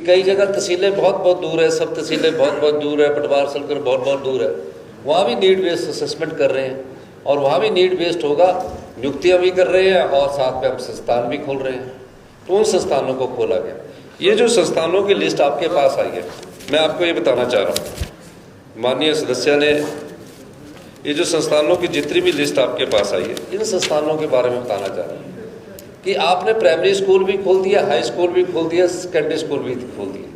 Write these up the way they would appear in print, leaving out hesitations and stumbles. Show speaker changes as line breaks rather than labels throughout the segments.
कई जगह तहसीलें बहुत बहुत दूर है, सब तहसीलें बहुत बहुत दूर है, पटवार सलकर बहुत बहुत दूर है, वहाँ भी नीड बेस्ड असेसमेंट कर रहे हैं और वहाँ भी नीड बेस्ड होगा, नियुक्तियाँ भी कर रहे हैं और साथ में हम संस्थान भी खोल रहे हैं। तो उन संस्थानों को खोला गया। ये जो संस्थानों की लिस्ट आपके पास आई है, मैं आपको ये बताना चाह रहा हूँ, माननीय सदस्य ने ये जो संस्थानों की जितनी भी लिस्ट आपके पास आई है, इन संस्थानों के बारे में बताना चाह रहा हूँ कि आपने प्राइमरी स्कूल भी खोल दिया, हाई स्कूल भी खोल दिया, सेकेंडरी स्कूल भी खोल दिया।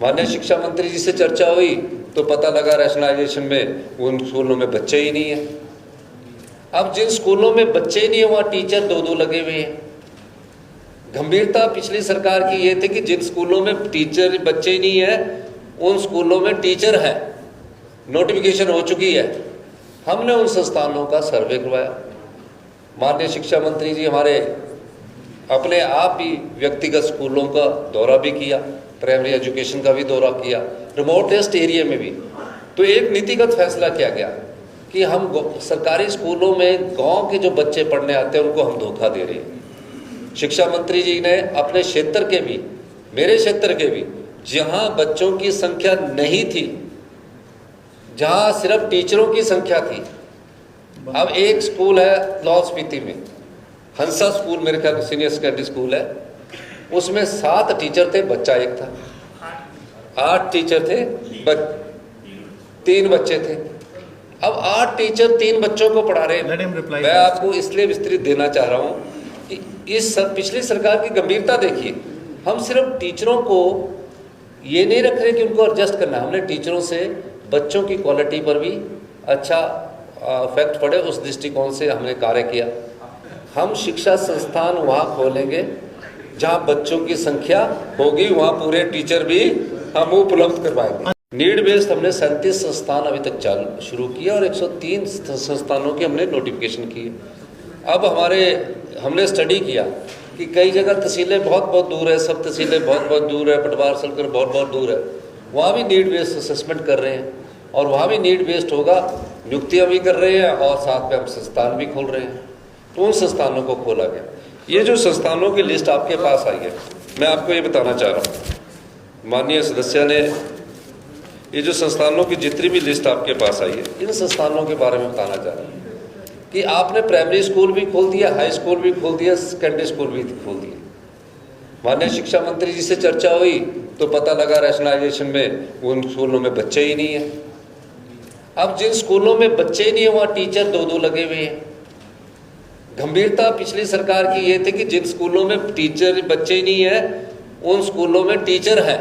माननीय शिक्षा मंत्री जी से चर्चा हुई तो पता लगा रैशनलाइजेशन में उन स्कूलों में बच्चे ही नहीं है। अब जिन स्कूलों में बच्चे ही नहीं है वहाँ टीचर दो दो लगे हुए हैं। गंभीरता पिछली सरकार की ये थी कि जिन स्कूलों में टीचर बच्चे ही नहीं है उन स्कूलों में टीचर है, नोटिफिकेशन हो चुकी है। हमने उन संस्थानों का सर्वे करवाया। माननीय शिक्षा मंत्री जी हमारे अपने आप ही व्यक्तिगत स्कूलों का दौरा भी किया, प्राइमरी एजुकेशन का भी दौरा किया, रिमोटेस्ट एरिया में भी। तो एक नीतिगत फैसला किया गया कि हम सरकारी स्कूलों में गांव के जो बच्चे पढ़ने आते हैं उनको हम धोखा दे रहे हैं। शिक्षा मंत्री जी ने अपने क्षेत्र के भी, मेरे क्षेत्र के भी, जहां बच्चों की संख्या नहीं थी, जहां सिर्फ टीचरों की संख्या थी। अब एक स्कूल है लाहौल स्पीति में, हंसा स्कूल, मेरे ख्याल सीनियर सेकेंडरी स्कूल है, उसमें 7 टीचर थे, बच्चा एक था। 8 टीचर थे, 3 बच्चे थे। अब 8 टीचर 3 बच्चों को पढ़ा रहे हैं। मैं आपको इसलिए विस्तृत देना चाह रहा हूँ कि इस पिछली सरकार की गंभीरता देखिए। हम सिर्फ टीचरों को ये नहीं रख रहे कि उनको एडजस्ट करना, हमने टीचरों से बच्चों की क्वालिटी पर भी अच्छा इफेक्ट पड़े, उस दृष्टिकोण से हमने कार्य किया। हम शिक्षा संस्थान वहाँ खोलेंगे जहाँ बच्चों की संख्या होगी, वहाँ पूरे टीचर भी हम उपलब्ध करवाएंगे। नीड बेस्ड हमने 37 संस्थान अभी तक शुरू किए और 103 संस्थानों के हमने नोटिफिकेशन किए। अब हमने स्टडी किया कि कई जगह तहसीलें बहुत बहुत दूर है, सब तहसीलें बहुत बहुत दूर है, पटवार सलकर बहुत बहुत दूर है, वहाँ भी नीड बेस्ड असेसमेंट कर रहे हैं और वहाँ भी नीड बेस्ड होगा, नियुक्तियाँ भी कर रहे हैं और साथ में हम संस्थान भी खोल रहे हैं। तो उन संस्थानों को खोला गया। ये जो संस्थानों की लिस्ट आपके पास आई है, मैं आपको ये बताना चाह रहा हूँ, माननीय सदस्य ने ये जो संस्थानों की जितनी भी लिस्ट आपके पास आई है, इन संस्थानों के बारे में बताना चाह रहा हूँ कि आपने प्राइमरी स्कूल भी खोल दिया, हाई स्कूल भी खोल दिया, सेकेंडरी स्कूल भी खोल दिया। माननीय शिक्षा मंत्री जी से चर्चा हुई तो पता लगा रैशनलाइजेशन में उन स्कूलों में बच्चे ही नहीं है। अब जिन स्कूलों में बच्चे ही नहीं है वहाँ टीचर दो दो लगे हुए हैं। गंभीरता पिछली सरकार की ये थी कि जिन स्कूलों में टीचर बच्चे ही नहीं है उन स्कूलों में टीचर है,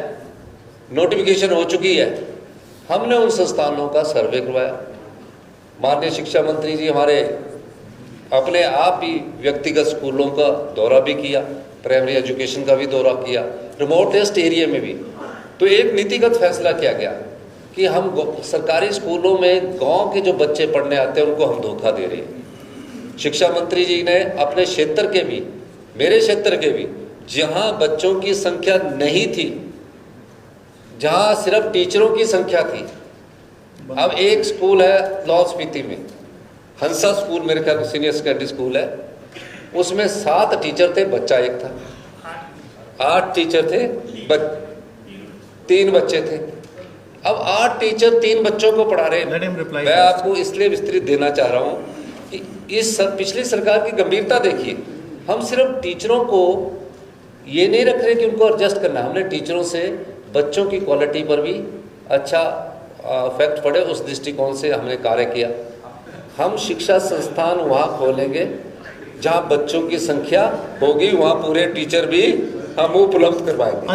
नोटिफिकेशन हो चुकी है। हमने उन संस्थानों का सर्वे करवाया। माननीय शिक्षा मंत्री जी हमारे अपने आप ही व्यक्तिगत स्कूलों का दौरा भी किया, प्राइमरी एजुकेशन का भी दौरा किया, रिमोटेस्ट एरिया में भी। तो एक नीतिगत फैसला किया गया कि हम सरकारी स्कूलों में गांव के जो बच्चे पढ़ने आते हैं उनको हम धोखा दे रहे हैं। शिक्षा मंत्री जी ने अपने क्षेत्र के भी, मेरे क्षेत्र के भी, जहां बच्चों की संख्या नहीं थी, जहां सिर्फ टीचरों की संख्या थी। अब एक स्कूल है लाहौल स्पीति में, हंसा स्कूल, मेरे ख्याल सीनियर सेकेंडरी स्कूल है, उसमें 7 टीचर थे, बच्चा एक था। 8 टीचर थे, 3 बच्चे थे। अब 8 टीचर 3 बच्चों को पढ़ा रहे हैं। मैं आपको इसलिए विस्तृत देना चाह रहा हूँ कि इस पिछली सरकार की गंभीरता देखिए। हम सिर्फ टीचरों को ये नहीं रख रहे कि उनको एडजस्ट करना, हमने टीचरों से बच्चों की क्वालिटी पर भी अच्छा इफेक्ट पड़े, उस दृष्टिकोण से हमने कार्य किया। हम शिक्षा संस्थान वहाँ खोलेंगे जहाँ बच्चों की संख्या होगी, वहाँ पूरे टीचर भी हम उपलब्ध करवाएंगे।